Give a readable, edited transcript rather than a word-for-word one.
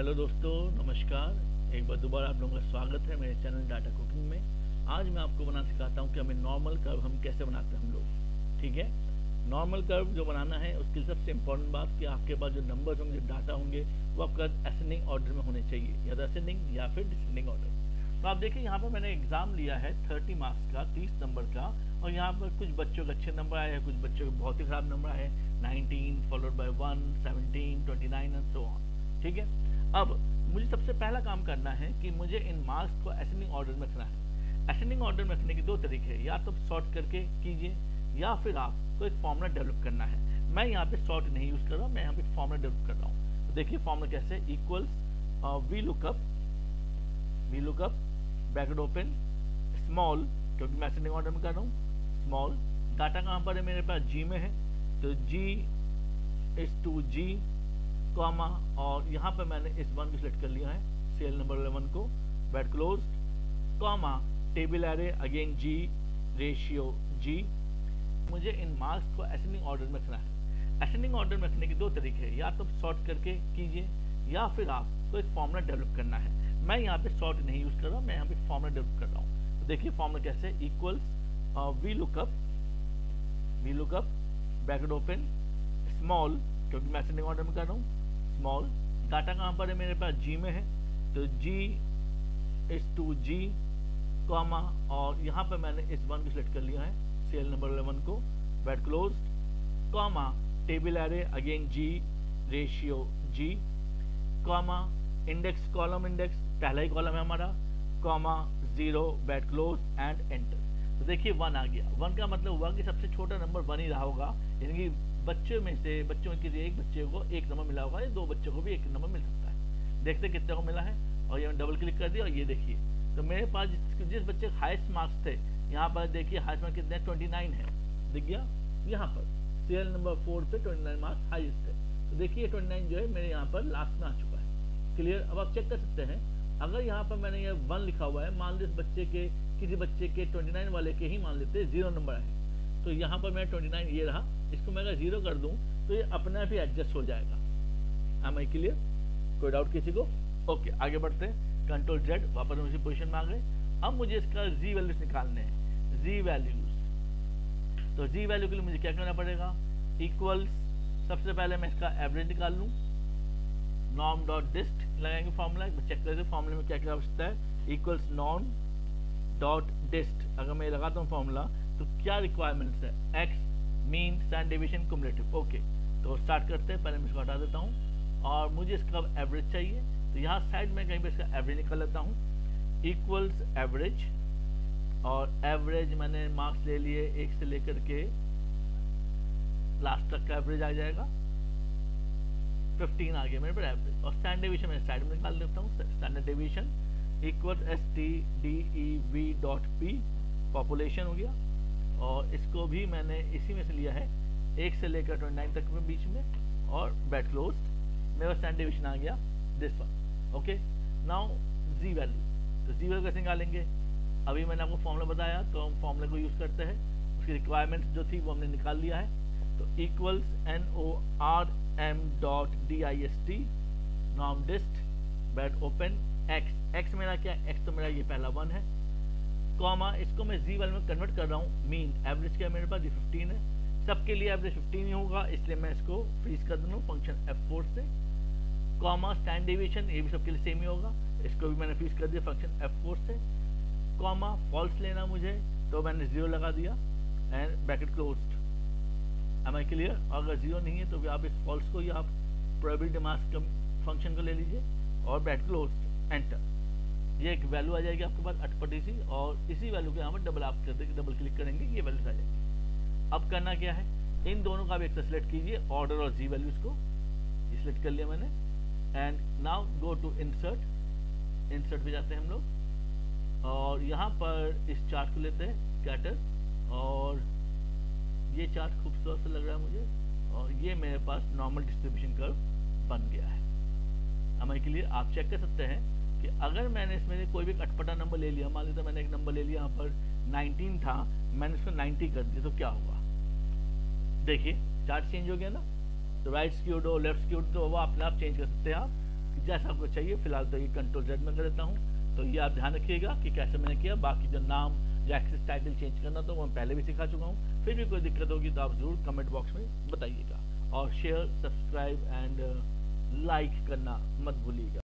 Hello दोस्तों, नमस्कार। एक बार दोबारा आप लोगों का स्वागत है मेरे चैनल डाटा कुकिंग में। आज मैं आपको बनाना सिखाता हूँ कि हमें नॉर्मल कर्व हम कैसे बनाते हैं हम लोग। ठीक है, नॉर्मल कर्व जो बनाना है उसके लिए सबसे इम्पोर्टेंट बात कि आपके पास जो नंबर्स होंगे, जो डाटा होंगे, वो आपका असेंडिंग ऑर्डर में होने चाहिए, या तो असेंडिंग या फिर डिसेंडिंग ऑर्डर। तो आप देखिए यहाँ पर मैंने एग्जाम लिया है 30 मार्क्स का, 30 नंबर का, और यहाँ पर कुछ बच्चों के अच्छे नंबर आए हैं, कुछ बच्चों के बहुत ही खराब नंबर आए हैं, 19 followed by 1, 17, 29 and so on. ठीक है, अब मुझे सबसे पहला काम करना है कि मुझे इन मार्क्स को असेंडिंग ऑर्डर में रखना है। असेंडिंग ऑर्डर में रखने के दो तरीके हैं, या तो सॉर्ट करके कीजिए या फिर आपको एक फॉर्मूला डेवलप करना है। मैं यहाँ पे सॉर्ट नहीं यूज कर रहा हूँ, मैं यहाँ पे एक फॉर्मूला डेवलप कर रहा हूँ। तो देखिए फॉर्मूला कैसे, equals V lookup bracket open small, क्योंकि मैं असेंडिंग ऑर्डर में कर रहा हूँ, स्मॉल डाटा कहाँ पर है, मेरे पास जी में है, तो जी इज टू जी कॉमा, और यहाँ पर मैंने इस वन को सिलेक्ट कर लिया है, सेल नंबर 11 को, bracket close comma, table array again G ratio G. मुझे इन मार्क्स को असेंडिंग ऑर्डर में रखना है। असेंडिंग ऑर्डर में रखने के दो तरीके हैं, या तो सॉर्ट करके कीजिए या फिर आपको एक फॉर्मूला डेवलप करना है। मैं यहाँ पे सॉर्ट नहीं यूज कर रहा हूँ, मैं यहाँ पे फॉर्मूला डेवलप कर रहा हूँ। तो देखिए फॉर्मूला कैसे, equals V lookup bracket open small, क्योंकि मैं असेंडिंग ऑर्डर में कर रहा हूँ, स्मॉल डाटा कहाँ पर है, मेरे पास जी में है, तो जी इज टू जी कॉमा, और यहाँ पर मैंने इस वन को सिलेक्ट कर लिया है, सेल नंबर 11 को, bracket close comma, table array again G ratio G comma, index column, index पहला ही कॉलम है हमारा, comma 0 bracket close and enter. तो देखिए 1 आ गया। 1 का मतलब हुआ कि सबसे छोटा नंबर 1 ही रहा होगा, यानी कि बच्चों में से एक बच्चे को एक नंबर मिला होगा, या दो बच्चों को भी एक नंबर मिल सकता है। देखते कितने को मिला है, और ये डबल क्लिक कर दिया, और ये देखिए तो मेरे पास जिस बच्चे के हाईएस्ट मार्क्स थे, यहाँ पर देखिए हाईएस्ट मार्क्स कितने, 29 है, दिख गया यहाँ पर सीरियल नंबर 4 पे 29 मार्क्स हाईएस्ट है। तो देखिए 29 जो है मेरे यहाँ पर लास्ट में आ चुका है। क्लियर। अब आप चेक कर सकते हैं, अगर यहाँ पर मैंने ये 1 लिखा हुआ है, मान लो इस बच्चे के किसी बच्चे के 29 वाले के ही मान लेते 0 नंबर आए, तो यहाँ पर मेरा 29 ये रहा, इसको मैं अगर 0 कर दूं तो ये अपने आप ही एडजस्ट हो जाएगा। am I clear? कोई डाउट किसी को? ओके, आगे बढ़ते हैं। कंट्रोल जेड, वापस उसी पोजीशन में आ गए। अब मुझे इसका जी वैल्यूज निकालने हैं, जी वैल्यूज। तो जी वैल्यू के लिए मुझे क्या करना पड़ेगा, इक्वल्स, सबसे पहले मैं इसका एवरेज निकाल लूँ, नॉर्म डॉट डिस्ट लगाएंगे फॉर्मूला, चेक करते फॉर्मूले में क्या क्या आवश्यकता है, इक्वल्स नॉर्म डॉट डिस्ट। अगर मैं लगाता हूँ फॉर्मूला तो क्या रिक्वायरमेंट्स है, x mean standard deviation cumulative. Okay, तो स्टार्ट करते हैं। पहले मैं इसको हटा देता हूँ, और मुझे इसका एवरेज चाहिए, तो यहाँ साइड में कहीं पे इसका एवरेज निकाल लेता हूँ, इक्वल्स एवरेज, और एवरेज मैंने मार्क्स ले लिए 1 से लेकर के लास्ट तक का एवरेज आ जाएगा, 15 आ गया मेरे पर एवरेज। और स्टैंडर्ड डेविएशन मैं साइड में निकाल देता हूँ, standard deviation equal STDEV dot P, population हो गया, और इसको भी मैंने इसी में से लिया है 1 से लेकर 29 तक में बीच में, और ब्रैकेट क्लोज, मेरा स्टैंडर्ड डेविएशन आ गया this one. Okay, now G value. तो जी वैल्यू कैसे निकालेंगे, अभी मैंने आपको फॉर्मूला बताया, तो हम फॉर्मूले को यूज करते हैं, उसकी रिक्वायरमेंट्स जो थी वो हमने निकाल लिया है। तो equals NORM dot DIST, norm dist, bracket open, X मेरा क्या, एक्स तो मेरा ये पहला 1 है, कॉमा, इसको मैं जी वैल्यू में कन्वर्ट कर रहा हूँ, मीन एवरेज क्या मेरे पास ये 15 है, सबके लिए एवरेज 15 ही होगा, इसलिए मैं इसको फ्रीज कर दूँ फंक्शन F4 से, कॉमा स्टैंडर्ड डेविएशन ये भी सबके लिए सेम ही होगा, इसको भी मैंने फ्रीज कर दिया फंक्शन F4 से, कॉमा फॉल्स लेना मुझे, तो मैंने 0 लगा दिया, and bracket closed. am I clear? अगर 0 नहीं है तो भी आप इस फॉल्स को, या आप प्रोबेबिलिटी मास्क फंक्शन को ले लीजिए, और ब्रैकेट क्लोज्ड, एंटर। ये एक वैल्यू आ जाएगी आपके पास अटपटी सी, और इसी वैल्यू के यहाँ पर डबल क्लिक करेंगे, ये वैल्यूज आ जाएगी। अब करना क्या है, इन दोनों का भी एक सेलेक्ट कीजिए, ऑर्डर और जी वैल्यूज को सिलेक्ट कर लिया मैंने, and now go to insert पे जाते हैं हम लोग, और यहाँ पर इस चार्ट को लेते हैं स्कैटर, और ये चार्ट खूबसूरत सा लग रहा है मुझे, और ये मेरे पास नॉर्मल डिस्ट्रीब्यूशन कर्व बन गया है। am I clear? आप चेक कर सकते हैं कि अगर मैंने इसमें कोई भी अटपटा नंबर ले लिया, मान लीजिए मैंने एक नंबर ले लिया, यहाँ पर 19 था, मैंने इसको 90 कर दिया, तो क्या होगा, देखिए चार्ट चेंज हो गया ना। तो राइट स्क्यूड हो, लेफ्ट स्क्यूड, तो वो अपने आप चेंज कर सकते हैं आप, जैसा आपको चाहिए। फिलहाल तो ये कंट्रोल Z में कर देता हूँ। तो ये आप ध्यान रखिएगा कि कैसे मैंने किया। बाकी जो नाम या एक्सेस टाइटल चेंज करना तो वो मैं पहले भी सिखा चुका हूँ। फिर भी कोई दिक्कत होगी तो आप जरूर कमेंट बॉक्स में बताइएगा, और शेयर, सब्सक्राइब एंड लाइक करना मत भूलिएगा।